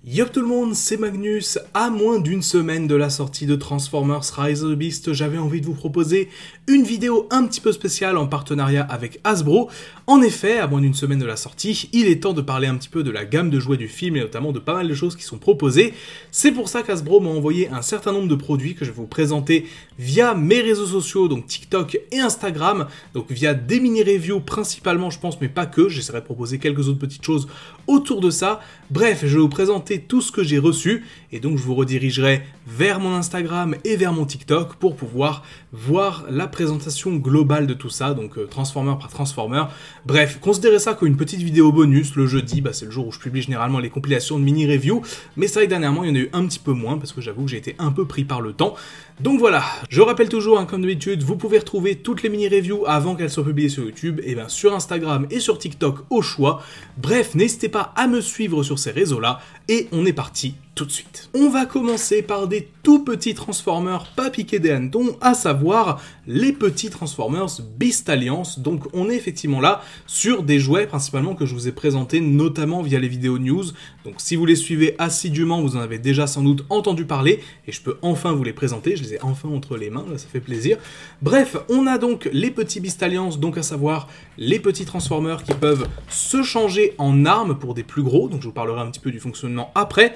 Yo tout le monde, c'est Magnus. À moins d'une semaine de la sortie de Transformers Rise of the Beast, j'avais envie de vous proposer une vidéo un petit peu spéciale en partenariat avec Hasbro. En effet, à moins d'une semaine de la sortie, il est temps de parler un petit peu de la gamme de jouets du film et notamment de pas mal de choses qui sont proposées. C'est pour ça qu'Hasbro m'a envoyé un certain nombre de produits que je vais vous présenter via mes réseaux sociaux, donc TikTok et Instagram, donc via des mini-reviews principalement je pense, mais pas que, j'essaierai de proposer quelques autres petites choses autour de ça. Bref, je vais vous présenter tout ce que j'ai reçu et donc je vous redirigerai vers mon Instagram et vers mon TikTok pour pouvoir voir la présentation globale de tout ça, donc Transformer par Transformer. Bref, considérez ça comme une petite vidéo bonus le jeudi, c'est le jour où je publie généralement les compilations de mini-reviews, mais c'est vrai que dernièrement il y en a eu un petit peu moins parce que j'avoue que j'ai été un peu pris par le temps. Donc voilà, je rappelle toujours, comme d'habitude, vous pouvez retrouver toutes les mini-reviews avant qu'elles soient publiées sur YouTube, et bien sur Instagram et sur TikTok au choix. Bref, n'hésitez pas à me suivre sur ces réseaux-là, et on est parti tout de suite. On va commencer par des tout petits Transformers pas piqués des hannetons, à savoir les petits Transformers Beast Alliance. Donc on est effectivement là sur des jouets principalement que je vous ai présentés notamment via les vidéos news. Donc si vous les suivez assidûment, vous en avez déjà sans doute entendu parler et je peux enfin vous les présenter. Je les ai enfin entre les mains, là ça fait plaisir. Bref, on a donc les petits Beast Alliance, donc à savoir les petits Transformers qui peuvent se changer en armes pour des plus gros. Donc je vous parlerai un petit peu du fonctionnement après.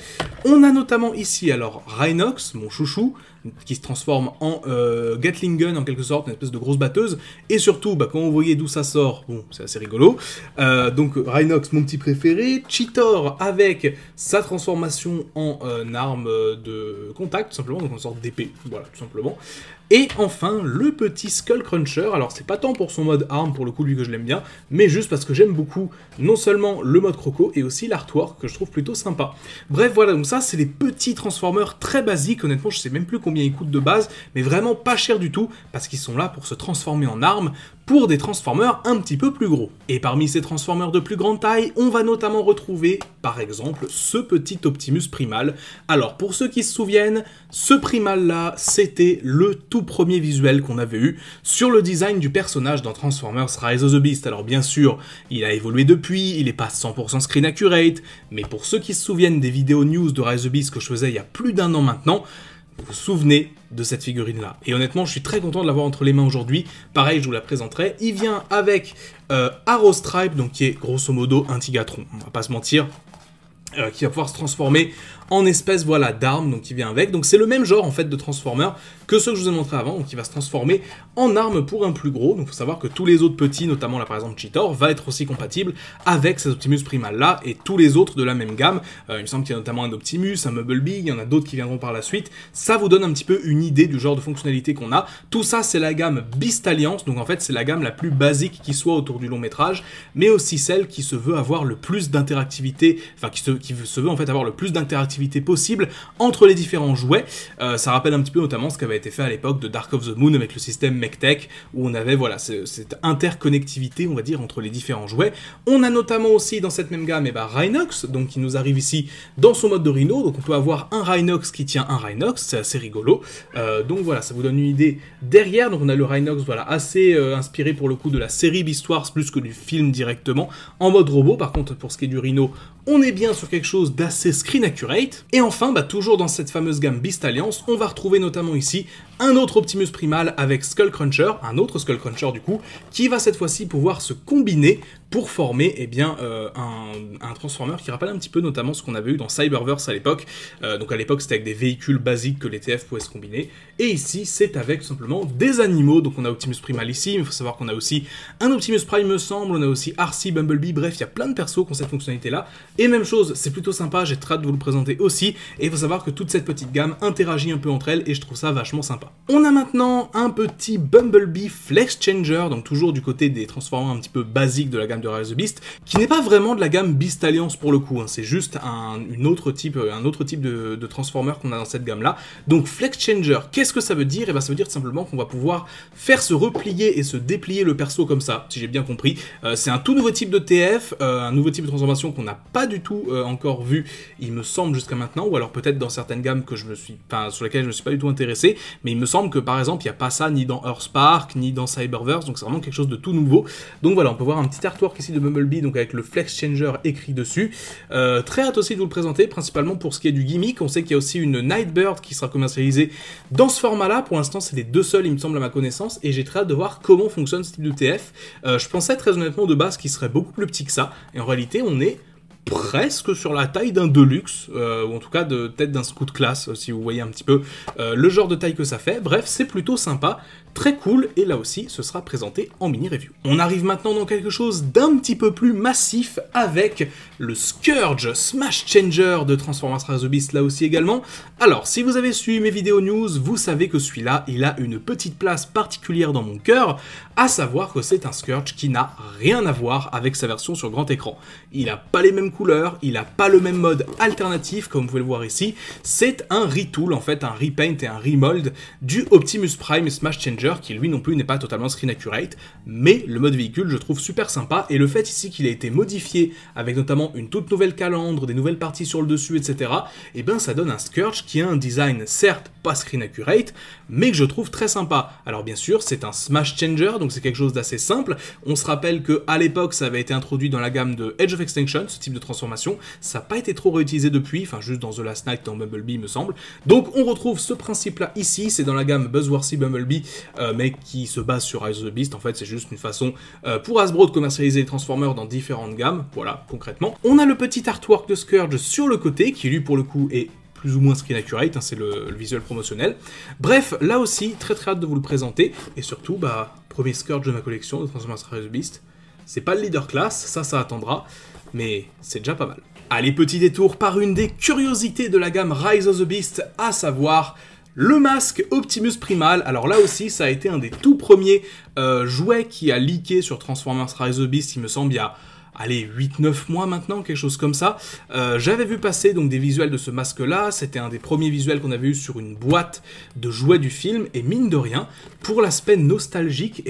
On a notamment ici, alors, Rhinox, mon chouchou, qui se transforme en Gatling Gun, en quelque sorte, une espèce de grosse batteuse, et surtout, quand vous voyez d'où ça sort, bon, c'est assez rigolo, donc Rhinox, mon petit préféré, Cheetor, avec sa transformation en arme de contact, tout simplement, donc en sorte d'épée, voilà, tout simplement. Et enfin, le petit Skull Cruncher, alors c'est pas tant pour son mode arme, pour le coup, lui que je l'aime bien, mais juste parce que j'aime beaucoup, non seulement le mode croco, et aussi l'artwork, que je trouve plutôt sympa. Bref, voilà, donc ça, c'est les petits Transformers très basiques, honnêtement, je sais même plus combien ils coûtent de base, mais vraiment pas cher du tout, parce qu'ils sont là pour se transformer en armes, pour des Transformers un petit peu plus gros. Et parmi ces Transformers de plus grande taille, on va notamment retrouver, par exemple, ce petit Optimus Primal. Alors, pour ceux qui se souviennent, ce Primal-là, c'était le tout premier visuel qu'on avait eu sur le design du personnage dans Transformers Rise of the Beast. Alors bien sûr, il a évolué depuis, il n'est pas 100% screen accurate, mais pour ceux qui se souviennent des vidéos news de Rise of the Beast que je faisais il y a plus d'un an maintenant, vous vous souvenez de cette figurine-là. Et honnêtement, je suis très content de l'avoir entre les mains aujourd'hui. Pareil, je vous la présenterai. Il vient avec Arrow Stripe, donc qui est grosso modo un Tigatron, on va pas se mentir, qui va pouvoir se transformer en espèce, voilà, d'arme, donc qui vient avec. Donc c'est le même genre en fait de Transformer que ceux que je vous ai montré avant, donc qui va se transformer en arme pour un plus gros. Donc il faut savoir que tous les autres petits, notamment là par exemple Cheetor, va être aussi compatible avec cet Optimus Primal là et tous les autres de la même gamme. Il me semble qu'il y a notamment un Optimus, un Bumblebee, il y en a d'autres qui viendront par la suite. Ça vous donne un petit peu une idée du genre de fonctionnalité qu'on a. Tout ça c'est la gamme Beast Alliance, donc en fait c'est la gamme la plus basique qui soit autour du long métrage, mais aussi celle qui se veut avoir le plus d'interactivité, enfin qui se veut en fait avoir le plus d'interactivité possible entre les différents jouets. Ça rappelle un petit peu notamment ce qui avait été fait à l'époque de Dark of the Moon avec le système MechTech, où on avait voilà cette interconnectivité, on va dire, entre les différents jouets. On a notamment aussi dans cette même gamme Rhinox, donc qui nous arrive ici dans son mode de Rhino, donc on peut avoir un Rhinox qui tient un Rhinox, c'est assez rigolo. Donc voilà, ça vous donne une idée derrière. Donc on a le Rhinox, voilà, assez inspiré pour le coup de la série Beast Wars plus que du film directement, en mode robot. Par contre, pour ce qui est du Rhino, on est bien sur quelque chose d'assez screen accurate. Et enfin, toujours dans cette fameuse gamme Beast Alliance, on va retrouver notamment ici un autre Optimus Primal avec Skull Cruncher, un autre Skull Cruncher du coup, qui va cette fois-ci pouvoir se combiner pour former un Transformer qui rappelle un petit peu notamment ce qu'on avait eu dans Cyberverse à l'époque. Donc à l'époque c'était avec des véhicules basiques que les TF pouvaient se combiner, et ici c'est avec tout simplement des animaux. Donc on a Optimus Primal ici, mais il faut savoir qu'on a aussi un Optimus Prime me semble, on a aussi RC, Bumblebee, bref il y a plein de persos qui ont cette fonctionnalité là, et même chose, c'est plutôt sympa, j'ai très hâte de vous le présenter aussi, et il faut savoir que toute cette petite gamme interagit un peu entre elles, et je trouve ça vachement sympa. On a maintenant un petit Bumblebee Flex Changer, donc toujours du côté des Transformers un petit peu basiques de la gamme de Rise of the Beast, qui n'est pas vraiment de la gamme Beast Alliance pour le coup, c'est juste un autre type de Transformer qu'on a dans cette gamme-là. Donc Flex Changer, qu'est-ce que ça veut dire? Ça veut dire tout simplement qu'on va pouvoir faire se replier et se déplier le perso comme ça, si j'ai bien compris. C'est un tout nouveau type de TF, un nouveau type de transformation qu'on n'a pas pas du tout encore vu, il me semble, jusqu'à maintenant, ou alors peut-être dans certaines gammes que sur lesquelles je me suis pas du tout intéressé, mais il me semble que par exemple il n'y a pas ça ni dans Earthspark, ni dans Cyberverse, donc c'est vraiment quelque chose de tout nouveau. Donc voilà, on peut voir un petit artwork ici de Bumblebee, donc avec le Flex Changer écrit dessus. Très hâte aussi de vous le présenter, principalement pour ce qui est du gimmick. On sait qu'il y a aussi une Nightbird qui sera commercialisée dans ce format-là. Pour l'instant, c'est les deux seuls, il me semble, à ma connaissance, et j'ai très hâte de voir comment fonctionne ce type de TF. Je pensais très honnêtement de base qu'il serait beaucoup plus petit que ça, et en réalité, on est presque sur la taille d'un Deluxe, ou en tout cas de tête d'un Scout Class, si vous voyez un petit peu le genre de taille que ça fait. Bref, c'est plutôt sympa, très cool, et là aussi, ce sera présenté en mini-review. On arrive maintenant dans quelque chose d'un petit peu plus massif, avec le Scourge Smash Changer de Transformers Rise of the Beast, là aussi également. Alors, si vous avez suivi mes vidéos news, vous savez que celui-là, il a une petite place particulière dans mon cœur, à savoir que c'est un Scourge qui n'a rien à voir avec sa version sur grand écran. Il n'a pas les mêmes couleurs, il n'a pas le même mode alternatif, comme vous pouvez le voir ici. C'est un retool, en fait, un repaint et un remold du Optimus Prime Smash Changer, qui lui non plus n'est pas totalement screen accurate, mais le mode véhicule je trouve super sympa, et le fait ici qu'il a été modifié avec notamment une toute nouvelle calandre, des nouvelles parties sur le dessus, etc., et ben ça donne un Scourge qui a un design certes pas screen accurate, mais que je trouve très sympa. Alors bien sûr, c'est un Smash Changer, donc c'est quelque chose d'assez simple. On se rappelle que à l'époque ça avait été introduit dans la gamme de Edge of Extinction, ce type de transformation, ça n'a pas été trop réutilisé depuis, enfin juste dans The Last Night, dans Bumblebee me semble. Donc on retrouve ce principe là ici, c'est dans la gamme Buzzworthy Bumblebee, mais qui se base sur Rise of the Beast. En fait c'est juste une façon pour Hasbro de commercialiser les Transformers dans différentes gammes, voilà concrètement. On a le petit artwork de Scourge sur le côté, qui lui pour le coup est plus ou moins screen accurate, hein, c'est le visuel promotionnel. Bref, là aussi, très hâte de vous le présenter, et surtout, premier Scourge de ma collection de Transformers Rise of the Beast. C'est pas le leader class, ça attendra, mais c'est déjà pas mal. Allez, petit détour par une des curiosités de la gamme Rise of the Beast, à savoir le masque Optimus Primal. Alors là aussi, ça a été un des tout premiers jouets qui a leaké sur Transformers Rise of the Beast, il me semble, il y a... allez, 8-9 mois maintenant, quelque chose comme ça. J'avais vu passer donc des visuels de ce masque-là, c'était un des premiers visuels qu'on avait eu sur une boîte de jouets du film, et mine de rien, pour l'aspect nostalgique,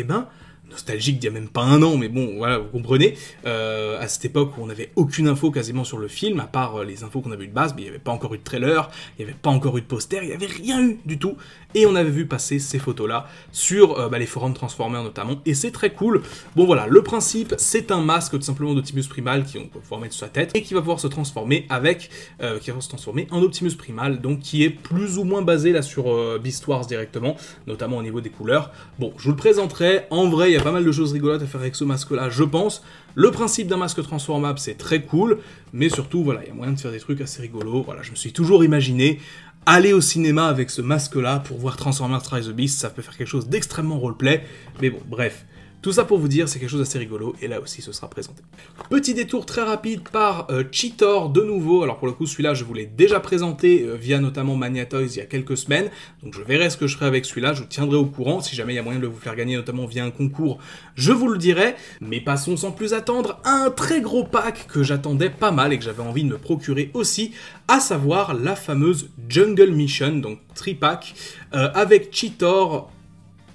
nostalgique d'il y a même pas un an, mais bon, voilà, vous comprenez, à cette époque où on n'avait aucune info quasiment sur le film, à part les infos qu'on avait eu de base, mais il n'y avait pas encore eu de trailer, il n'y avait pas encore eu de poster, il n'y avait rien eu du tout, et on avait vu passer ces photos-là sur les forums Transformers notamment, et c'est très cool. Bon voilà, le principe, c'est un masque tout simplement d'Optimus Primal qui on va pouvoir mettre sur sa tête, et qui va pouvoir se transformer en Optimus Primal, donc qui est plus ou moins basé là sur Beast Wars directement, notamment au niveau des couleurs. Bon, je vous le présenterai, en vrai, il y a pas mal de choses rigolotes à faire avec ce masque-là, je pense. Le principe d'un masque transformable, c'est très cool, mais surtout, voilà, il y a moyen de faire des trucs assez rigolos. Voilà, je me suis toujours imaginé aller au cinéma avec ce masque-là pour voir Transformers Rise of the Beast, ça peut faire quelque chose d'extrêmement roleplay, mais bon, bref. Tout ça pour vous dire, c'est quelque chose d'assez rigolo, et là aussi ce sera présenté. Petit détour très rapide par Cheetor de nouveau. Alors pour le coup, celui-là, je vous l'ai déjà présenté via notamment Mania Toys il y a quelques semaines, donc je verrai ce que je ferai avec celui-là, je vous tiendrai au courant, si jamais il y a moyen de vous faire gagner notamment via un concours, je vous le dirai. Mais passons sans plus attendre à un très gros pack que j'attendais pas mal et que j'avais envie de me procurer aussi, à savoir la fameuse Jungle Mission, donc tri-pack, avec Cheetor,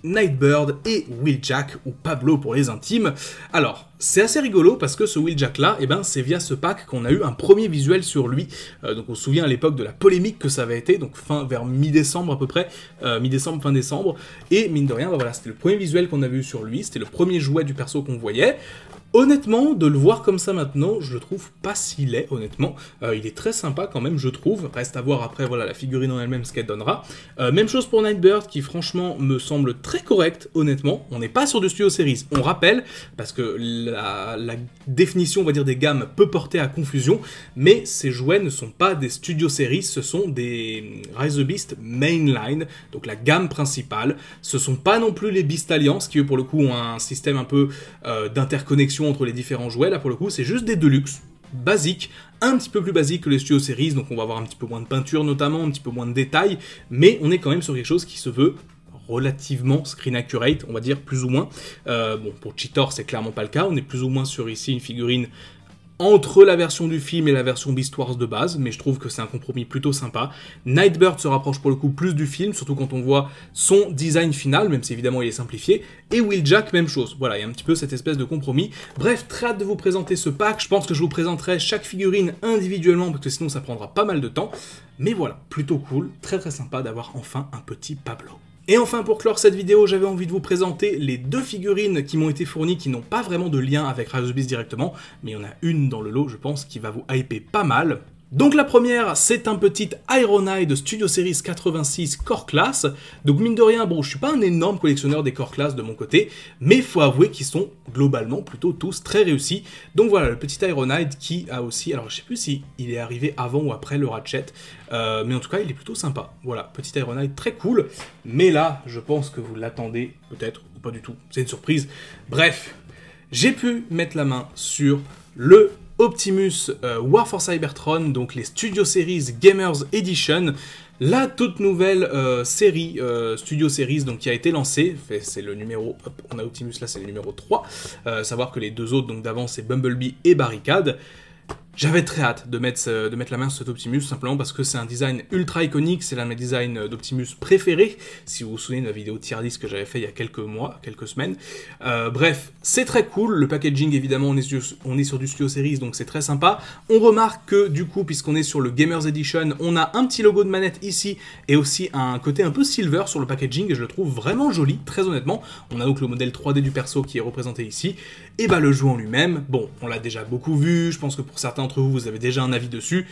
Nightbird et Wheeljack, ou Pablo pour les intimes. Alors, c'est assez rigolo parce que ce Wheeljack là, c'est via ce pack qu'on a eu un premier visuel sur lui. Donc on se souvient à l'époque de la polémique que ça avait été, donc vers mi-décembre à peu près, mi-décembre, fin décembre, et mine de rien, voilà, c'était le premier visuel qu'on avait eu sur lui, c'était le premier jouet du perso qu'on voyait. Honnêtement, de le voir comme ça maintenant, je le trouve pas si laid, honnêtement. Il est très sympa quand même, je trouve. Reste à voir après, voilà, la figurine en elle-même, ce qu'elle donnera. Même chose pour Nightbird, qui franchement me semble très correct, honnêtement. On n'est pas sur du Studio Series. On rappelle, parce que la définition, on va dire, des gammes peut porter à confusion, mais ces jouets ne sont pas des Studio Series, ce sont des Rise of the Beast Mainline, donc la gamme principale. Ce sont pas non plus les Beast Alliance, qui eux, pour le coup, ont un système un peu d'interconnexion entre les différents jouets. Là pour le coup c'est juste des Deluxe basiques, un petit peu plus basiques que les Studio Series, donc on va avoir un petit peu moins de peinture notamment, un petit peu moins de détails, mais on est quand même sur quelque chose qui se veut relativement screen accurate, on va dire plus ou moins. Bon, pour Cheetor c'est clairement pas le cas, on est plus ou moins sur ici une figurine entre la version du film et la version Beast Wars de base, mais je trouve que c'est un compromis plutôt sympa. Nightbird se rapproche pour le coup plus du film, surtout quand on voit son design final, même si évidemment il est simplifié, et Wheeljack, même chose. Voilà, il y a un petit peu cette espèce de compromis. Bref, très hâte de vous présenter ce pack. Je pense que je vous présenterai chaque figurine individuellement, parce que sinon ça prendra pas mal de temps. Mais voilà, plutôt cool, très sympa d'avoir enfin un petit Pablo. Et enfin, pour clore cette vidéo, j'avais envie de vous présenter les deux figurines qui m'ont été fournies, qui n'ont pas vraiment de lien avec Rise of the Beast directement, mais il y en a une dans le lot, je pense, qui va vous hyper pas mal. Donc la première, c'est un petit Ironhide Studio Series 86 Core Class. Donc mine de rien, bon, je suis pas un énorme collectionneur des Core Class de mon côté, mais faut avouer qu'ils sont globalement plutôt tous très réussis. Donc voilà, le petit Ironhide qui a aussi, alors je sais plus si il est arrivé avant ou après le Ratchet, mais en tout cas il est plutôt sympa. Voilà, petit Ironhide très cool, mais là, je pense que vous l'attendez peut-être ou pas du tout, c'est une surprise. Bref, j'ai pu mettre la main sur le Optimus War for Cybertron, donc les Studio Series Gamers Edition, la toute nouvelle série Studio Series donc, qui a été lancée, c'est le numéro, hop, on a Optimus là, c'est le numéro 3, savoir que les deux autres donc d'avant c'est Bumblebee et Barricade. J'avais très hâte de mettre la main sur cet Optimus, simplement parce que c'est un design ultra iconique, c'est l'un de mes designs d'Optimus préférés, si vous vous souvenez de la vidéo tier list que j'avais fait il y a quelques mois, quelques semaines. Bref, c'est très cool, le packaging évidemment, on est sur du Studio Series, donc c'est très sympa. On remarque que du coup, puisqu'on est sur le Gamers Edition, on a un petit logo de manette ici, et aussi un côté un peu silver sur le packaging, et je le trouve vraiment joli, très honnêtement. On a donc le modèle 3D du perso qui est représenté ici, et bah le jeu en lui-même, bon, on l'a déjà beaucoup vu, je pense que pour certains d'entre vous, vous avez déjà un avis dessus,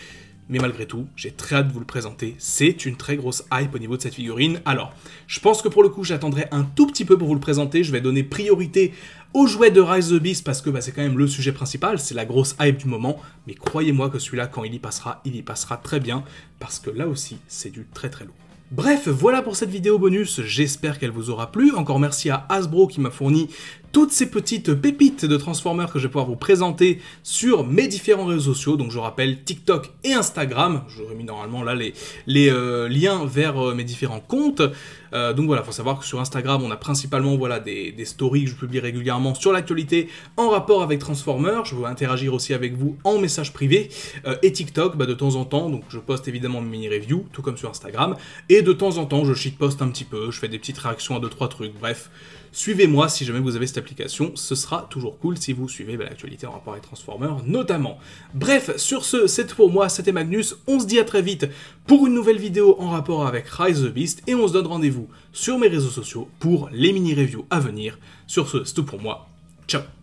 mais malgré tout, j'ai très hâte de vous le présenter. C'est une très grosse hype au niveau de cette figurine. Alors, je pense que pour le coup, j'attendrai un tout petit peu pour vous le présenter. Je vais donner priorité aux jouets de Rise of the Beast parce que bah, c'est quand même le sujet principal, c'est la grosse hype du moment. Mais croyez-moi que celui-là, quand il y passera très bien parce que là aussi, c'est du très lourd. Bref, voilà pour cette vidéo bonus, j'espère qu'elle vous aura plu. Encore merci à Hasbro qui m'a fourni toutes ces petites pépites de Transformers que je vais pouvoir vous présenter sur mes différents réseaux sociaux. Donc je rappelle TikTok et Instagram. J'aurais mis normalement là les liens vers mes différents comptes. Donc voilà, il faut savoir que sur Instagram, on a principalement voilà, des stories que je publie régulièrement sur l'actualité en rapport avec Transformers. Je veux interagir aussi avec vous en message privé. Et TikTok, bah, de temps en temps, donc je poste évidemment mes mini-reviews, tout comme sur Instagram. Et de temps en temps, je shitposte un petit peu, je fais des petites réactions à 2-3 trucs. Bref, suivez-moi si jamais vous avez cette application, ce sera toujours cool si vous suivez l'actualité en rapport avec Transformers notamment. Bref, sur ce, c'est tout pour moi, c'était Magnus, on se dit à très vite pour une nouvelle vidéo en rapport avec Rise of the Beast, et on se donne rendez-vous sur mes réseaux sociaux pour les mini-reviews à venir. Sur ce, c'est tout pour moi, ciao.